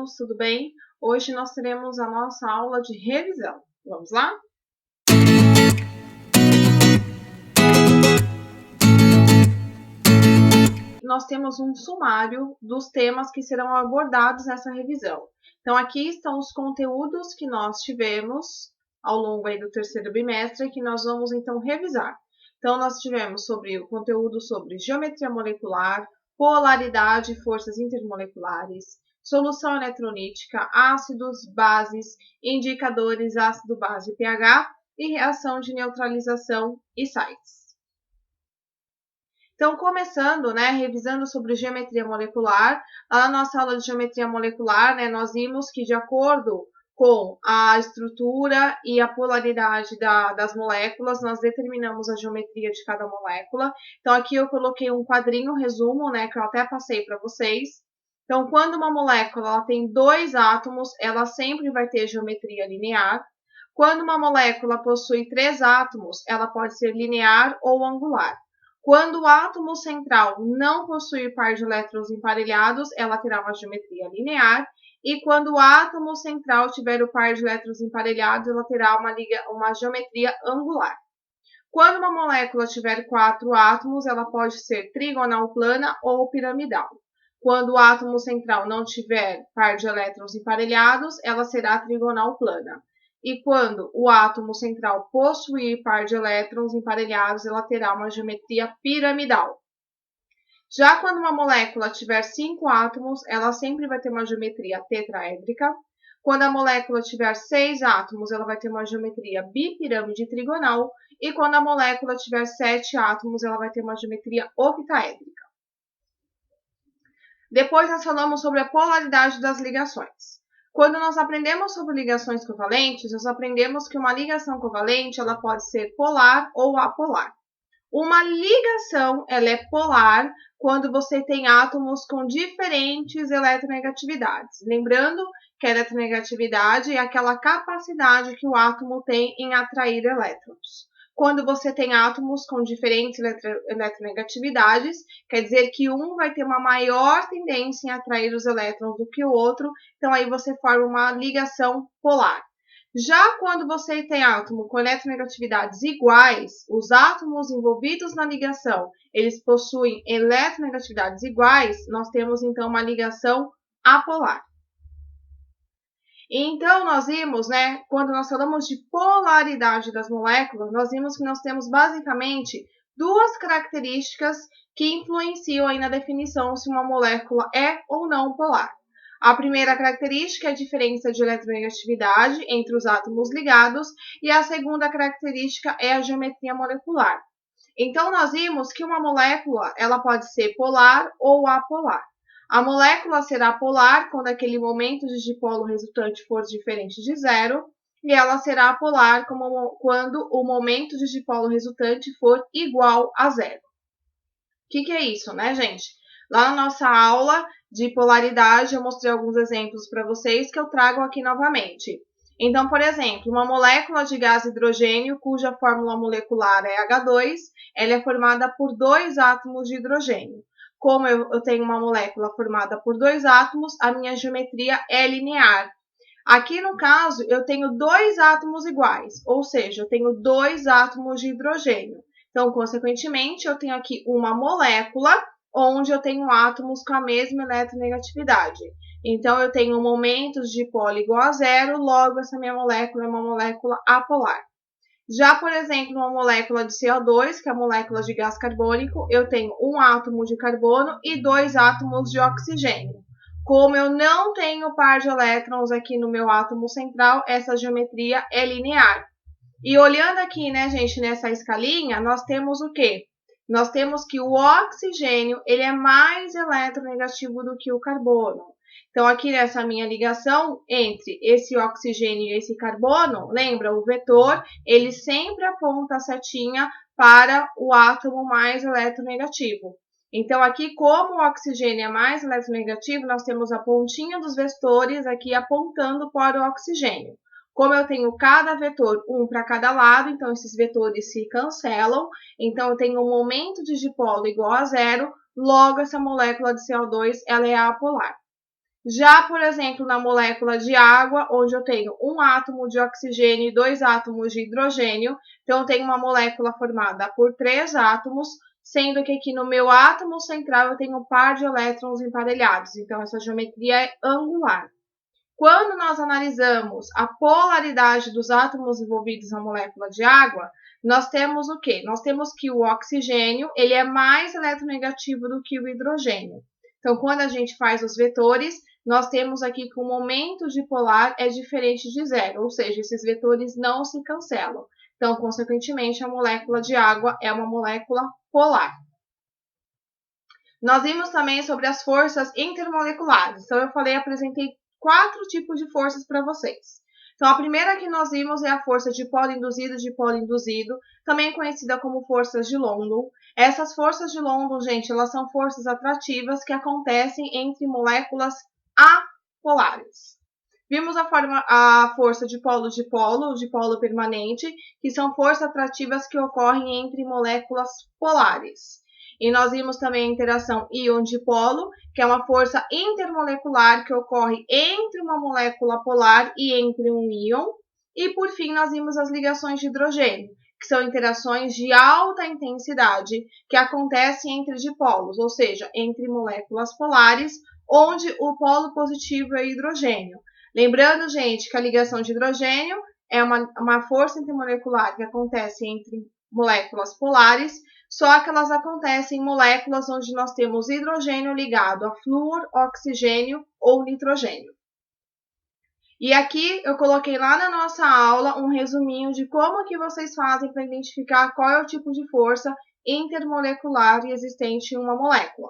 alunos, tudo bem? Hoje nós teremos a nossa aula de revisão. Vamos lá? Nós temos um sumário dos temas que serão abordados nessa revisão. Então, aqui estão os conteúdos que nós tivemos ao longo aí do terceiro bimestre que nós vamos, então, revisar. Então, nós tivemos o conteúdo sobre geometria molecular, polaridade e forças intermoleculares, solução eletrolítica, ácidos, bases, indicadores ácido-base pH e reação de neutralização e sais. Então, começando, revisando sobre geometria molecular, lá na nossa aula de geometria molecular, nós vimos que de acordo com a estrutura e a polaridade das moléculas, nós determinamos a geometria de cada molécula. Então, aqui eu coloquei um quadrinho, resumo, que eu até passei para vocês. Então, quando uma molécula ela tem dois átomos, ela sempre vai ter geometria linear. Quando uma molécula possui três átomos, ela pode ser linear ou angular. Quando o átomo central não possui par de elétrons emparelhados, ela terá uma geometria linear. E quando o átomo central tiver o par de elétrons emparelhados, ela terá uma geometria angular. Quando uma molécula tiver 4 átomos, ela pode ser trigonal plana ou piramidal. Quando o átomo central não tiver par de elétrons emparelhados, ela será trigonal plana. E quando o átomo central possuir par de elétrons emparelhados, ela terá uma geometria piramidal. Já quando uma molécula tiver 5 átomos, ela sempre vai ter uma geometria tetraédrica. Quando a molécula tiver 6 átomos, ela vai ter uma geometria bipirâmide trigonal. E quando a molécula tiver 7 átomos, ela vai ter uma geometria octaédrica. Depois nós falamos sobre a polaridade das ligações. Quando nós aprendemos sobre ligações covalentes, nós aprendemos que uma ligação covalente ela pode ser polar ou apolar. Uma ligação ela é polar quando você tem átomos com diferentes eletronegatividades. Lembrando que a eletronegatividade é aquela capacidade que o átomo tem em atrair elétrons. Quando você tem átomos com diferentes eletronegatividades, quer dizer que um vai ter uma maior tendência em atrair os elétrons do que o outro, então aí você forma uma ligação polar. Já quando você tem átomo com eletronegatividades iguais, os átomos envolvidos na ligação, eles possuem eletronegatividades iguais, nós temos então uma ligação apolar. Então, nós vimos, quando nós falamos de polaridade das moléculas, nós vimos que nós temos basicamente duas características que influenciam aí na definição se uma molécula é ou não polar. A primeira característica é a diferença de eletronegatividade entre os átomos ligados e a segunda característica é a geometria molecular. Então, nós vimos que uma molécula ela pode ser polar ou apolar. A molécula será polar quando aquele momento de dipolo resultante for diferente de zero, e ela será apolar quando o momento de dipolo resultante for igual a zero. O que é isso, gente? Lá na nossa aula de polaridade, eu mostrei alguns exemplos para vocês que eu trago aqui novamente. Então, por exemplo, uma molécula de gás hidrogênio, cuja fórmula molecular é H2, ela é formada por 2 átomos de hidrogênio. Como eu tenho uma molécula formada por 2 átomos, a minha geometria é linear. Aqui, no caso, eu tenho 2 átomos iguais, ou seja, eu tenho 2 átomos de hidrogênio. Então, consequentemente, eu tenho aqui uma molécula onde eu tenho átomos com a mesma eletronegatividade. Então, eu tenho momentos de dipolo igual a zero, logo essa minha molécula é uma molécula apolar. Já, por exemplo, uma molécula de CO2, que é a molécula de gás carbônico, eu tenho um átomo de carbono e 2 átomos de oxigênio. Como eu não tenho par de elétrons aqui no meu átomo central, essa geometria é linear. E olhando aqui, gente, nessa escalinha, nós temos o quê? Nós temos que o oxigênio ele é mais eletronegativo do que o carbono. Então, aqui nessa minha ligação entre esse oxigênio e esse carbono, lembra, o vetor, ele sempre aponta a setinha para o átomo mais eletronegativo. Então, aqui, como o oxigênio é mais eletronegativo, nós temos a pontinha dos vetores aqui apontando para o oxigênio. Como eu tenho cada vetor, um para cada lado, então esses vetores se cancelam. Então, eu tenho um momento de dipolo igual a zero, logo essa molécula de CO2 ela é apolar. Já, por exemplo, na molécula de água, onde eu tenho um átomo de oxigênio e 2 átomos de hidrogênio, então eu tenho uma molécula formada por 3 átomos, sendo que aqui no meu átomo central eu tenho um par de elétrons emparelhados, então essa geometria é angular. Quando nós analisamos a polaridade dos átomos envolvidos na molécula de água, nós temos o quê? Nós temos que o oxigênio ele é mais eletronegativo do que o hidrogênio. Então, quando a gente faz os vetores, nós temos aqui que o momento de polar é diferente de zero, ou seja, esses vetores não se cancelam. Então, consequentemente, a molécula de água é uma molécula polar. Nós vimos também sobre as forças intermoleculares. Então, eu apresentei 4 tipos de forças para vocês. Então, a primeira que nós vimos é a força de polo induzido, também conhecida como forças de London. Essas forças de London, gente, elas são forças atrativas que acontecem entre moléculas apolares. Vimos a força de polo permanente, que são forças atrativas que ocorrem entre moléculas polares. E nós vimos também a interação íon-dipolo, que é uma força intermolecular que ocorre entre uma molécula polar e entre um íon. E, por fim, nós vimos as ligações de hidrogênio, que são interações de alta intensidade que acontecem entre dipolos, ou seja, entre moléculas polares, onde o polo positivo é hidrogênio. Lembrando, gente, que a ligação de hidrogênio é uma força intermolecular que acontece entre moléculas polares, só que elas acontecem em moléculas onde nós temos hidrogênio ligado a flúor, oxigênio ou nitrogênio. E aqui eu coloquei lá na nossa aula um resuminho de como que vocês fazem para identificar qual é o tipo de força intermolecular existente em uma molécula.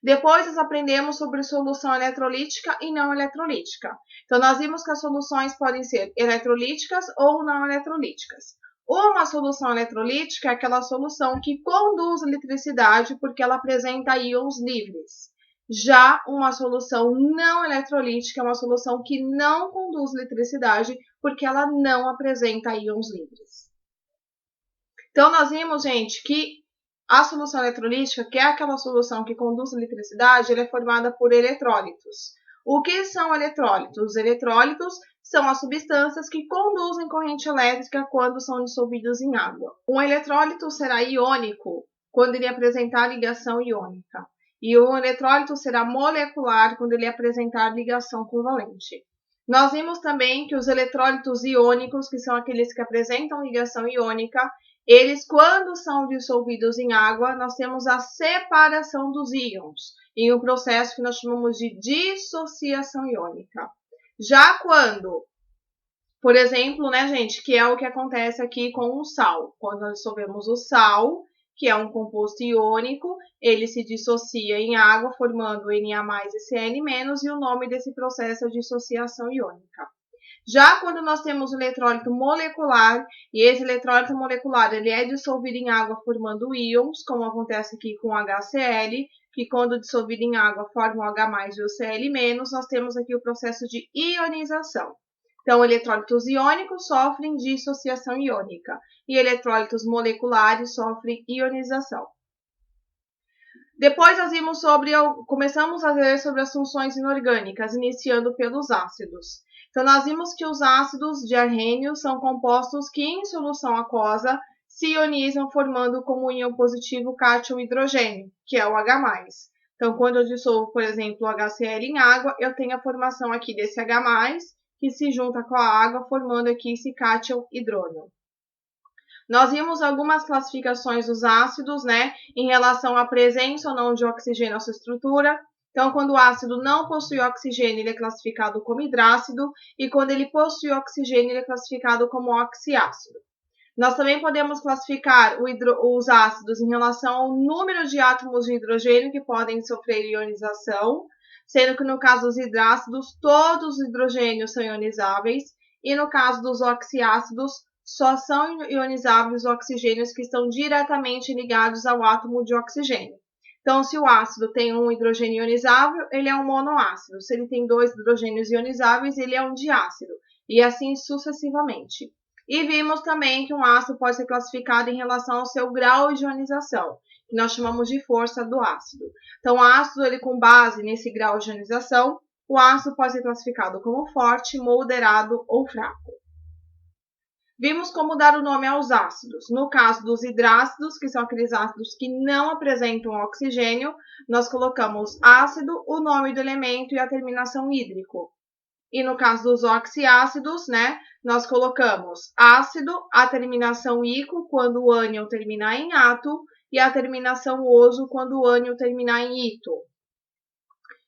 Depois nós aprendemos sobre solução eletrolítica e não eletrolítica. Então nós vimos que as soluções podem ser eletrolíticas ou não eletrolíticas. Uma solução eletrolítica é aquela solução que conduz eletricidade porque ela apresenta íons livres. Já uma solução não eletrolítica é uma solução que não conduz eletricidade porque ela não apresenta íons livres. Então, nós vimos, gente, que a solução eletrolítica, que é aquela solução que conduz eletricidade, ela é formada por eletrólitos. O que são eletrólitos? Os eletrólitos são as substâncias que conduzem corrente elétrica quando são dissolvidos em água. Um eletrólito será iônico quando ele apresentar ligação iônica. E o eletrólito será molecular quando ele apresentar ligação covalente. Nós vimos também que os eletrólitos iônicos, que são aqueles que apresentam ligação iônica, eles, quando são dissolvidos em água, nós temos a separação dos íons, em um processo que nós chamamos de dissociação iônica. Já quando, por exemplo, né, gente, que é o que acontece aqui com o sal. Quando nós dissolvemos o sal, que é um composto iônico, ele se dissocia em água, formando Na+ e Cl-, e o nome desse processo é dissociação iônica. Já quando nós temos o eletrólito molecular, e esse eletrólito molecular ele é dissolvido em água formando íons, como acontece aqui com o HCl, que quando dissolvido em água forma o H+ e o Cl-, nós temos aqui o processo de ionização. Então, eletrólitos iônicos sofrem dissociação iônica e eletrólitos moleculares sofrem ionização. Depois começamos a ver sobre as funções inorgânicas, iniciando pelos ácidos. Então, nós vimos que os ácidos de arrênio são compostos que, em solução aquosa, se ionizam formando como íon positivo cátion hidrogênio, que é o H+. Então, quando eu dissolvo, por exemplo, o HCl em água, eu tenho a formação aqui desse H+, que se junta com a água, formando aqui esse cátion hidrônio. Nós vimos algumas classificações dos ácidos, né, em relação à presença ou não de oxigênio na sua estrutura. Então, quando o ácido não possui oxigênio, ele é classificado como hidrácido, e quando ele possui oxigênio, ele é classificado como oxiácido. Nós também podemos classificar os ácidos em relação ao número de átomos de hidrogênio que podem sofrer ionização, sendo que no caso dos hidrácidos, todos os hidrogênios são ionizáveis, e no caso dos oxiácidos, só são ionizáveis os oxigênios que estão diretamente ligados ao átomo de oxigênio. Então, se o ácido tem um hidrogênio ionizável, ele é um monoácido. Se ele tem 2 hidrogênios ionizáveis, ele é um diácido. E assim sucessivamente. E vimos também que um ácido pode ser classificado em relação ao seu grau de ionização. que nós chamamos de força do ácido. Então, o ácido, ele com base nesse grau de ionização, o ácido pode ser classificado como forte, moderado ou fraco. Vimos como dar o nome aos ácidos. No caso dos hidrácidos, que são aqueles ácidos que não apresentam oxigênio, nós colocamos ácido, o nome do elemento e a terminação hídrico. E no caso dos oxiácidos, né, nós colocamos ácido, a terminação ico, quando o ânion terminar em ato, e a terminação oso, quando o ânion terminar em ito.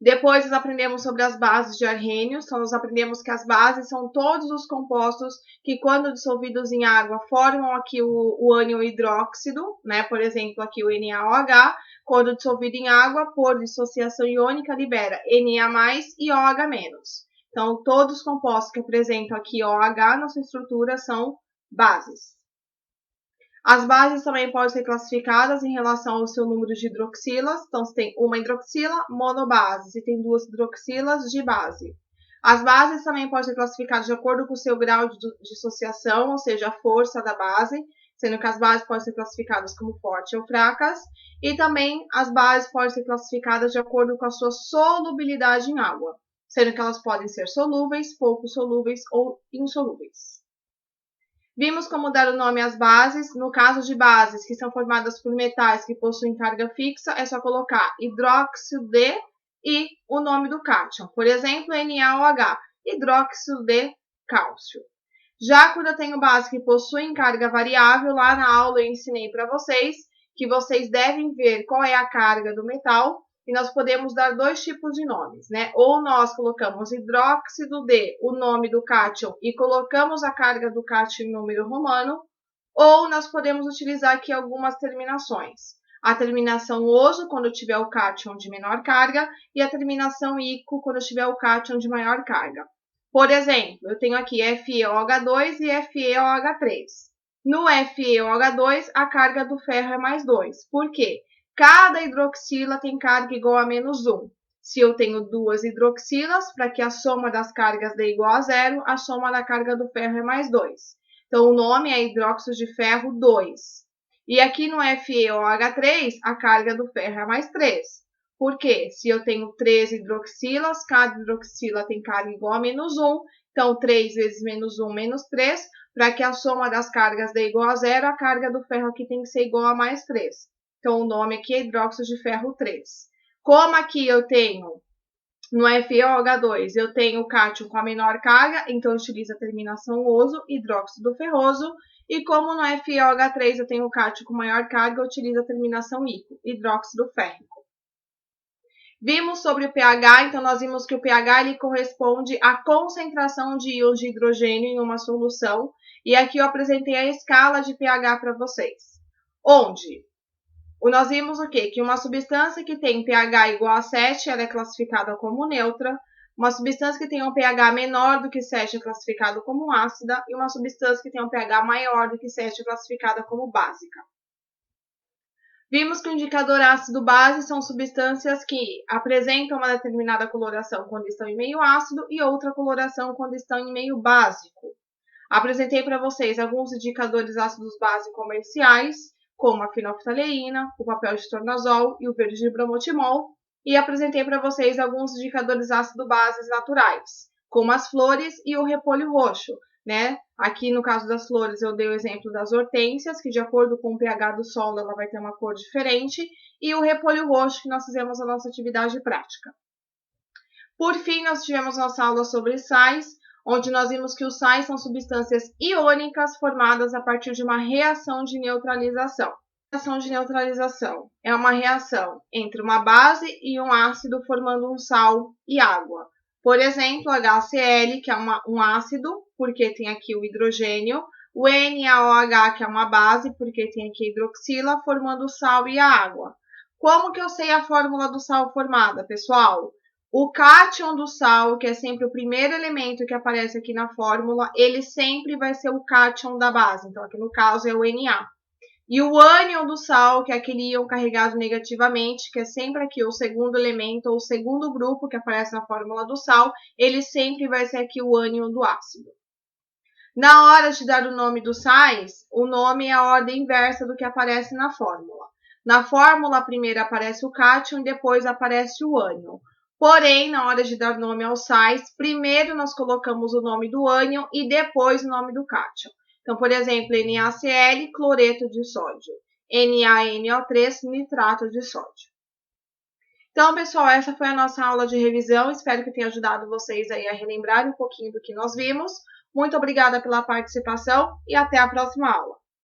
Depois nós aprendemos sobre as bases de Arrhenius, então nós aprendemos que as bases são todos os compostos que, quando dissolvidos em água, formam aqui o ânion hidróxido, né? Por exemplo, aqui o NaOH, quando dissolvido em água, por dissociação iônica, libera Na+, e OH-. Então, todos os compostos que apresentam aqui OH na sua estrutura são bases. As bases também podem ser classificadas em relação ao seu número de hidroxilas. Então, se tem uma hidroxila, monobase. Se tem duas hidroxilas, dibase. As bases também podem ser classificadas de acordo com o seu grau de dissociação, ou seja, a força da base, sendo que as bases podem ser classificadas como fortes ou fracas. E também as bases podem ser classificadas de acordo com a sua solubilidade em água, sendo que elas podem ser solúveis, pouco solúveis ou insolúveis. Vimos como dar o nome às bases. No caso de bases que são formadas por metais que possuem carga fixa, é só colocar hidróxido de e o nome do cátion. Por exemplo, NaOH, hidróxido de cálcio. Já quando eu tenho bases que possuem carga variável, lá na aula eu ensinei para vocês que vocês devem ver qual é a carga do metal. E nós podemos dar dois tipos de nomes, né? Ou nós colocamos hidróxido de, o nome do cátion, e colocamos a carga do cátion em número romano, ou nós podemos utilizar aqui algumas terminações. A terminação oso, quando tiver o cátion de menor carga, e a terminação ico, quando tiver o cátion de maior carga. Por exemplo, eu tenho aqui FeOH2 e FeOH3. No FeOH2, a carga do ferro é mais 2. Por quê? Cada hidroxila tem carga igual a menos 1. Se eu tenho duas hidroxilas, para que a soma das cargas dê igual a 0, a soma da carga do ferro é mais 2. Então, o nome é hidróxido de ferro 2. E aqui no FeOH3, a carga do ferro é mais 3. Por quê? Se eu tenho 3 hidroxilas, cada hidroxila tem carga igual a menos 1. Então, 3 vezes menos 1, menos 3. Para que a soma das cargas dê igual a 0, a carga do ferro aqui tem que ser igual a mais 3. Então, o nome aqui é hidróxido de ferro 3. Como aqui eu tenho, no FeOH2, eu tenho o cátion com a menor carga, então eu utilizo a terminação oso, hidróxido ferroso. E como no FeOH3 eu tenho o cátion com maior carga, eu utilizo a terminação ico, hidróxido férrico. Vimos sobre o pH, então nós vimos que o pH ele corresponde à concentração de íons de hidrogênio em uma solução. E aqui eu apresentei a escala de pH para vocês. Onde nós vimos o quê? Que uma substância que tem pH igual a 7, ela é classificada como neutra. Uma substância que tem um pH menor do que 7 é classificada como ácida. E uma substância que tem um pH maior do que 7 é classificada como básica. Vimos que o indicador ácido-base são substâncias que apresentam uma determinada coloração quando estão em meio ácido e outra coloração quando estão em meio básico. Apresentei para vocês alguns indicadores ácidos-base comerciais, como a fenolftaleína, o papel de tornazol e o verde de bromotimol, e apresentei para vocês alguns indicadores ácido-bases naturais, como as flores e o repolho roxo, né? Aqui no caso das flores eu dei o exemplo das hortênsias, que de acordo com o pH do solo ela vai ter uma cor diferente, e o repolho roxo que nós fizemos na nossa atividade prática. Por fim, nós tivemos nossa aula sobre sais, onde nós vimos que os sais são substâncias iônicas formadas a partir de uma reação de neutralização. A reação de neutralização é uma reação entre uma base e um ácido formando um sal e água. Por exemplo, HCl, que é um ácido, porque tem aqui o hidrogênio, o NaOH, que é uma base, porque tem aqui a hidroxila, formando o sal e a água. Como que eu sei a fórmula do sal formada, pessoal? O cátion do sal, que é sempre o primeiro elemento que aparece aqui na fórmula, ele sempre vai ser o cátion da base. Então, aqui no caso é o Na. E o ânion do sal, que é aquele íon carregado negativamente, que é sempre aqui o segundo elemento ou o segundo grupo que aparece na fórmula do sal, ele sempre vai ser aqui o ânion do ácido. Na hora de dar o nome dos sais, o nome é a ordem inversa do que aparece na fórmula. Na fórmula, primeiro aparece o cátion e depois aparece o ânion. Porém, na hora de dar nome aos sais, primeiro nós colocamos o nome do ânion e depois o nome do cátion. Então, por exemplo, NaCl, cloreto de sódio. NaNO3, nitrato de sódio. Então, pessoal, essa foi a nossa aula de revisão. Espero que tenha ajudado vocês aí a relembrar um pouquinho do que nós vimos. Muito obrigada pela participação e até a próxima aula.